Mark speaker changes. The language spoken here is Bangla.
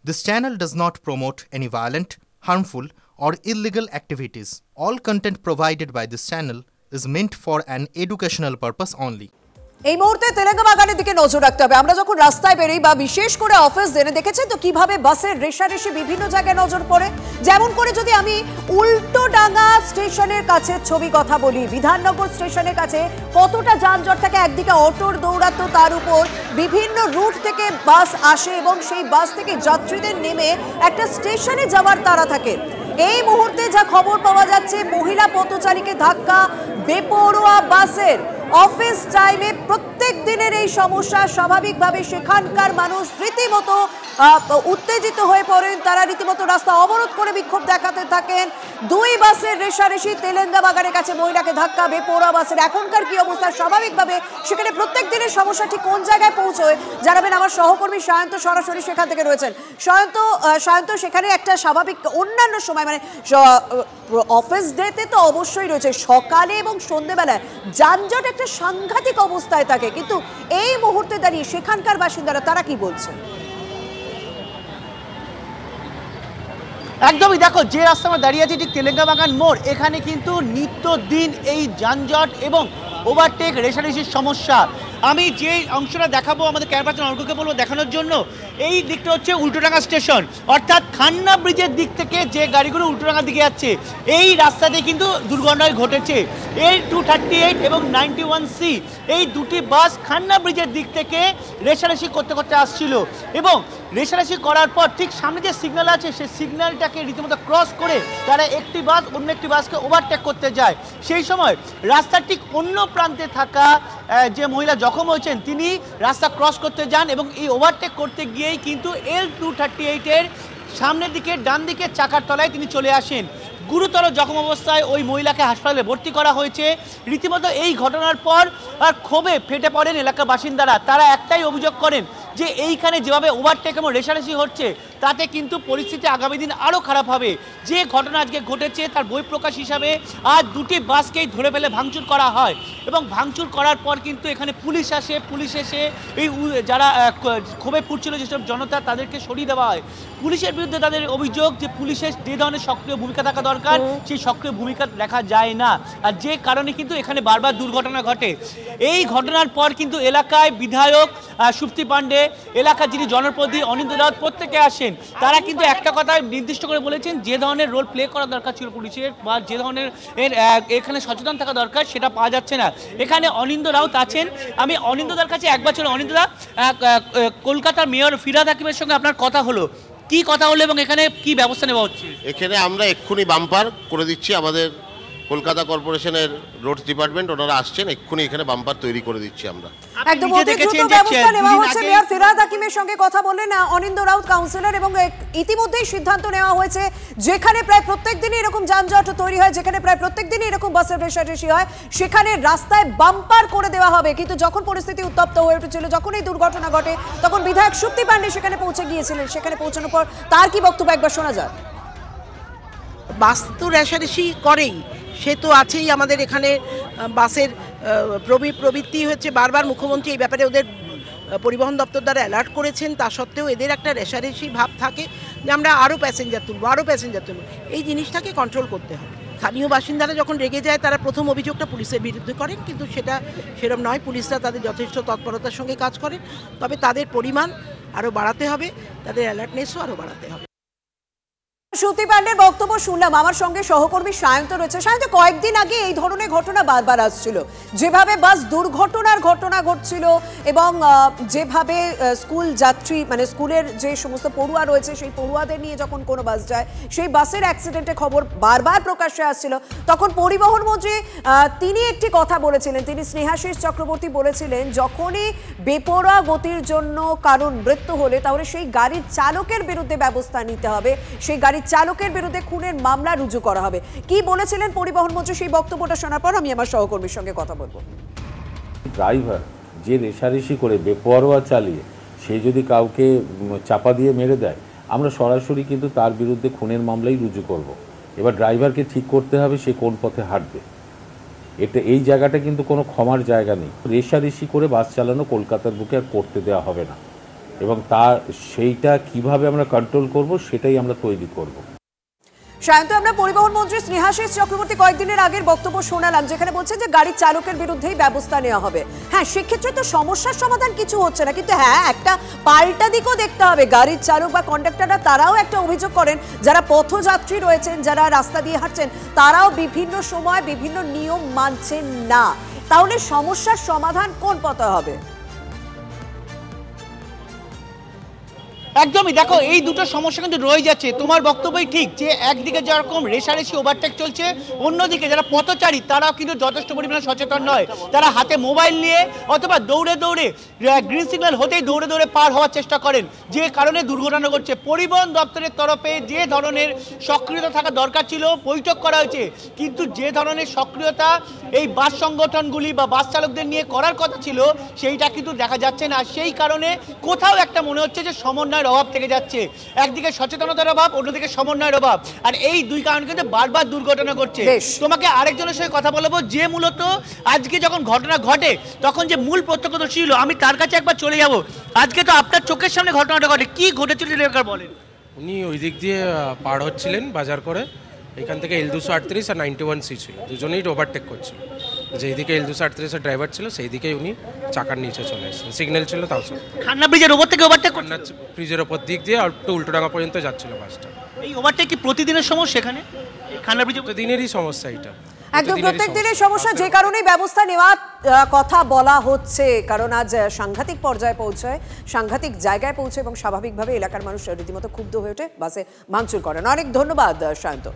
Speaker 1: This channel does not promote any violent, harmful, or illegal activities. All content provided by this channel is meant for an educational purpose only.
Speaker 2: এই মুহূর্তে তেলেঙ্গা বাগানের দিকে নজর রাখতে হবে। আমরা যখন রাস্তায় বেরোই বা বিশেষ করে অফিস দিনে দেখেছেন তো কিভাবে বাসের রেশারেশি বিভিন্ন জায়গায় নজর পড়ে। যেমন করে যদি আমি উল্টোডাঙ্গা স্টেশনের কাছে ছবি কথা বলি, বিধাননগর স্টেশনের কাছে কতটা যানজট থাকে, একদিকে অটোর দৌড়াতো, তার উপর বিভিন্ন রুট থেকে বাস আসে এবং সেই বাস থেকে যাত্রীদের নেমে একটা স্টেশনে যাওয়ার তাড়া থাকে। এই মুহূর্তে যা খবর পাওয়া যাচ্ছে, মহিলা পথচারীকে ধাক্কা, বেপরোয়া বাসের। অফিস টাইমে প্রত্যেক দিনের এই সমস্যা। স্বাভাবিকভাবে সেখানকার মানুষ রীতিমতো উত্তেজিত হয়ে পড়েন, তারা রীতিমতো রাস্তা অবরোধ করে বিক্ষোভ দেখাতে থাকেন। দুই বাসের রেশারেশি, তেলেঙ্গা বাগানের কাছে মহিলাকে ধাক্কা, বেপরোয়া বাসের এখনকার কি অবস্থা। স্বাভাবিকভাবে সেখানে প্রত্যেক দিনের সমস্যা ঠিক কোন জায়গায় পৌঁছয় জানাবেন আমার সহকর্মী সায়ন্ত, সরাসরি সেখান থেকে রয়েছেন। সায়ন্ত, সেখানে একটা স্বাভাবিক অন্যান্য সময় মানে অফিস ডেতে তো অবশ্যই রয়েছে, সকালে এবং সন্ধ্যেবেলায় যানজট একটা সাংঘাতিক অবস্থায় থাকে, কিন্তু এই মুহূর্তে দাঁড়িয়ে সেখানকার বাসিন্দারা তারা কি বলছেন?
Speaker 3: একদমই, দেখো যে রাস্তা আমরা দাঁড়িয়ে আছি ঠিক তেলেঙ্গা বাগান মোড়, এখানে কিন্তু নিত্যদিন এই যানজট এবং ওভারটেক রেশারেশির সমস্যা। আমি যে অংশটা দেখাবো আমাদের ক্যামেরা অর্ককে বলবো দেখানোর জন্য, এই দিকটা হচ্ছে উল্টোডাঙ্গা স্টেশন, অর্থাৎ খান্না ব্রিজের দিক থেকে যে গাড়িগুলো উল্টোডাঙ্গার দিকে যাচ্ছে এই রাস্তাতে কিন্তু দুর্ঘটনায় ঘটেছে। L238 এবং 91C এই দুটি বাস খান্না ব্রিজের দিক থেকে রেশারেশি করতে করতে আসছিল এবং রেশারেশি করার পর ঠিক সামনে যে সিগন্যাল আছে সেই সিগন্যালটাকে রীতিমতো ক্রস করে তারা একটি বাস অন্য একটি বাসকে ওভারটেক করতে যায়। সেই সময় রাস্তার ঠিক অন্য প্রান্তে থাকা যে মহিলা জখম হয়েছেন তিনি রাস্তা ক্রস করতে যান এবং এই ওভারটেক করতে গিয়েই কিন্তু L238 এর সামনের দিকে ডান দিকে চাকার তলায় তিনি চলে আসেন। গুরুতর জখম অবস্থায় ওই মহিলাকে হাসপাতালে ভর্তি করা হয়েছে। রীতিমতো এই ঘটনার পর আর ক্ষোভে ফেটে পড়েন এলাকার বাসিন্দারা। তারা একটাই অভিযোগ করেন যে এইখানে যেভাবে ওভারটেক এবং রেশারেশি হচ্ছে তাতে কিন্তু পরিস্থিতি আগামী দিন আরও খারাপ হবে। যে ঘটনা আজকে ঘটেছে তার বহিঃপ্রকাশ হিসাবে আজ দুটি বাসকেই ধরে ফেলে ভাঙচুর করা হয় এবং ভাঙচুর করার পর কিন্তু এখানে পুলিশ আসে। পুলিশ এসে এই যারা ক্ষোভে ফুটছিল যেসব জনতা তাদেরকে সরিয়ে দেওয়া হয়। পুলিশের বিরুদ্ধে তাদের অভিযোগ যে পুলিশের যে ধরনের সক্রিয় ভূমিকা থাকা দরকার সেই সক্রিয় ভূমিকা দেখা যায় না, আর যে কারণে কিন্তু এখানে বারবার দুর্ঘটনা ঘটে। এই ঘটনার পর কিন্তু এলাকায় বিধায়ক সুপ্তি পাণ্ডে, এলাকার যিনি জনপ্রতিনিধি অনিন্দ্য রাউত প্রত্যেকে আসেন। তারা কিন্তু একটা কথা নির্দিষ্ট করে বলেছেন, যে ধরনের রোল প্লে করা দরকার ছিল পুলিশের বা যে ধরনের এখানে সচেতন থাকা দরকার সেটা পাওয়া যাচ্ছে না। এখানে অনিন্দ্য রাউত আছেন, আমি অনিন্দ্যদার কাছে একবার চলো। অনিন্দ্যদা, কলকাতার মেয়র ফিরহাদ হাকিমের সঙ্গে আপনার কথা হলো, কি কথা হলো এবং এখানে কি ব্যবস্থা নেওয়া হচ্ছে?
Speaker 4: এখানে আমরা এক্ষুনি বাম্পার করে দিচ্ছি, আমাদের কলকাতা কর্পোরেশনের রোড ডিপার্টমেন্ট ওনারা আসছেন, এক্ষুনি এখানে বাম্পার তৈরি করে দিচ্ছি আমরা।
Speaker 2: একদম দ্রুত ব্যবস্থা নেওয়া হচ্ছে। মেয়র ফিরহাদ হাকিমের সঙ্গে কথা বললেন অনিন্দ্য রাউত কাউন্সিলর, এবং ইতিমধ্যেই সিদ্ধান্ত নেওয়া হয়েছে যেখানে প্রায় প্রত্যেক দিনই এরকম যানজট তৈরি হয়, যেখানে প্রায় প্রত্যেক দিনই এরকম বাসের রেশারেশি হয়, সেখানে রাস্তায় বাম্পার করে দেওয়া হবে। কিন্তু যখন পরিস্থিতি উত্তপ্ত হয়ে উঠেছিল, যখন এই দুর্ঘটনা ঘটে, তখন বিধায়ক সুপ্তি পাণ্ডে সেখানে পৌঁছে গিয়েছিলেন। সেখানে পৌঁছানোর পর তার কি বক্তব্য একবার শোনা যাক।
Speaker 5: বাস তো রেশারেশি করেই, সে তো আছেই। আমাদের এখানে বাসের প্রবৃত্তি হচ্ছে, বারবার মুখ্যমন্ত্রী এই ব্যাপারে ওদের পরিবহন দপ্তর দ্বারা অ্যালার্ট করেছেন। তা সত্ত্বেও এদের একটা রেশারেশি ভাব থাকে যে আমরা আরও প্যাসেঞ্জার তুলব। এই জিনিসটাকে কন্ট্রোল করতে হবে। স্থানীয় বাসিন্দারা যখন রেগে যায় তারা প্রথম অভিযোগটা পুলিশের বিরুদ্ধে করেন, কিন্তু সেটা সেরকম নয়। পুলিশরা তাদের যথেষ্ট তৎপরতার সঙ্গে কাজ করেন, তবে তাদের পরিমাণ আরও বাড়াতে হবে, তাদের অ্যালার্টনেসও আরও বাড়াতে হবে।
Speaker 2: সুপ্তি পাণ্ডের বক্তব্য শুনলাম। আমার সঙ্গে সহকর্মী সায়ন্ত রয়েছে। সায়ন্ত, কয়েকদিন আগে এই ধরনের ঘটনা বারবার আসছিল, যেভাবে বাস দুর্ঘটনার ঘটনা ঘটছিল এবং যেভাবে স্কুল যাত্রী মানে স্কুলের যে সমস্ত পড়ুয়া রয়েছে সেই পড়ুয়াদের নিয়ে যখন কোনো বাস যায় সেই বাসের অ্যাক্সিডেন্টের খবর বারবার প্রকাশ্যে আসছিল। তখন পরিবহন মন্ত্রী তিনি একটি কথা বলেছিলেন, তিনি স্নেহাশিস চক্রবর্তী বলেছিলেন যখনই বেপরোয়া গতির জন্য কারণ মৃত্যু হলে তাহলে সেই গাড়ির চালকের বিরুদ্ধে ব্যবস্থা নিতে হবে, সেই গাড়ির চালকের বিরুদ্ধে খুনের মামলা রুজু করা হবে। কি বলেছিলেন পরিবহন মন্ত্রী, সেই বক্তব্যটা শোনার পর আমি আমার সহকর্মীর সঙ্গে কথা বলবো।
Speaker 6: ড্রাইভার যে রেশারেশি করে বেপরোয়া চালিয়ে সে যদি কাউকে চাপা দিয়ে মেরে দেয়, আমরা সরাসরি কিন্তু তার বিরুদ্ধে খুনের মামলাই রুজু করব। এবার ড্রাইভারকে ঠিক করতে হবে সে কোন পথে হাঁটবে। এই জায়গাটা কিন্তু কোনো ক্ষমার জায়গা নেই। রেশারেশি করে বাস চালানো কলকাতার বুকে আর করতে দেওয়া হবে না। এবং সেইটা কিভাবে আমরা কন্ট্রোল করব সেটাই আমরা তৈরি করব।
Speaker 2: সায়ন্ত, আমরা পরিবহন মন্ত্রী স্নেহাশিস চক্রবর্তী কয়েকদিনের আগের বক্তব্য শোনালাম, যেখানে বলছেন যে গাড়ির চালকের বিরুদ্ধেই ব্যবস্থা নেওয়া হবে। হ্যাঁ, সেক্ষেত্রে তো সমস্যার সমাধান কিছু হচ্ছে না, কিন্তু হ্যাঁ একটা পাল্টা দিকও দেখতে হবে। গাড়ির চালক বা কন্ডাক্টররা তারাও একটা অভিযোগ করেন, যারা পথযাত্রী রয়েছেন, যারা রাস্তা দিয়ে হাঁটছেন, তারাও বিভিন্ন সময় বিভিন্ন নিয়ম মানছেন না। তাহলে সমস্যার সমাধান কোন পথে হবে?
Speaker 3: একদমই, দেখো এই দুটো সমস্যা কিন্তু রয়ে যাচ্ছে। তোমার বক্তব্যই ঠিক যে একদিকে যেরকম রেশারেশি ওভারটেক চলছে, অন্যদিকে যারা পথচারী তারাও কিন্তু যথেষ্ট পরিমাণে সচেতন নয়। তারা হাতে মোবাইল নিয়ে অথবা দৌড়ে দৌড়ে গ্রিন সিগন্যাল হতেই দৌড়ে দৌড়ে পার হওয়ার চেষ্টা করেন, যে কারণে দুর্ঘটনা ঘটছে। পরিবহন দপ্তরের তরফে যে ধরনের সক্রিয়তা থাকা দরকার ছিল বৈঠক করা হয়েছে, কিন্তু যে ধরনের সক্রিয়তা এই বাস সংগঠনগুলি বা বাস চালকদের নিয়ে করার কথা ছিল সেইটা কিন্তু দেখা যাচ্ছে না। সেই কারণে কোথাও একটা মনে হচ্ছে যে সমন্বয় অভাব থেকে যাচ্ছে। একদিকে সচেতনতার অভাব, অন্যদিকে সমন্বয়ের অভাব, আর এই দুই কারণে কিন্তু বারবার দুর্ঘটনা ঘটছে। তোমাকে আরেকজনের সঙ্গে কথা বলবো যে মূলত আজকে যখন ঘটনা ঘটে তখন যে মূল প্রত্যক্ষদর্শী ছিল, আমি তার কাছে একবার চলে যাব। আজকে তো আপনার চোখের সামনে ঘটনাটা ঘটে, কি ঘটেছিল একবার বলেন।
Speaker 7: উনি ওই দিক দিয়ে পার হচ্ছিলেন বাজার করে, এখান থেকে L238 আর 91C ছিল, দুজনেই ওভারটেক করছিল। যেই দিকে L238 এর ড্রাইভার ছিল সেই দিকেই উনি চাকার নিচে চলে এসেছেন, সিগন্যাল ছিল তাও সব।
Speaker 3: খান্না ব্রিজের ওপর থেকে ওভারটেক করছে,
Speaker 7: ব্রিজের ওপর দিক দিয়ে একটু উল্টোডাঙ্গা পর্যন্ত যাচ্ছিল বাসটা।
Speaker 3: এই ওভারটেক কি প্রতিদিনের সমস্যা এখানে খান্না ব্রিজে?
Speaker 7: প্রতিদিনেরই সমস্যা এটা,
Speaker 2: একদম প্রত্যেক দিনের সমস্যা, যে কারণেই ব্যবস্থা নেওয়ার কথা বলা হচ্ছে। কারণ আজ সাংঘাতিক পর্যায়ে পৌঁছায়, সাংঘাতিক জায়গায় পৌঁছে এবং স্বাভাবিকভাবে এলাকার মানুষ রীতিমতো ক্ষুব্ধ হয়ে ওঠে, বাসে ভাঙচুর করেন। অনেক ধন্যবাদ সায়ন্ত।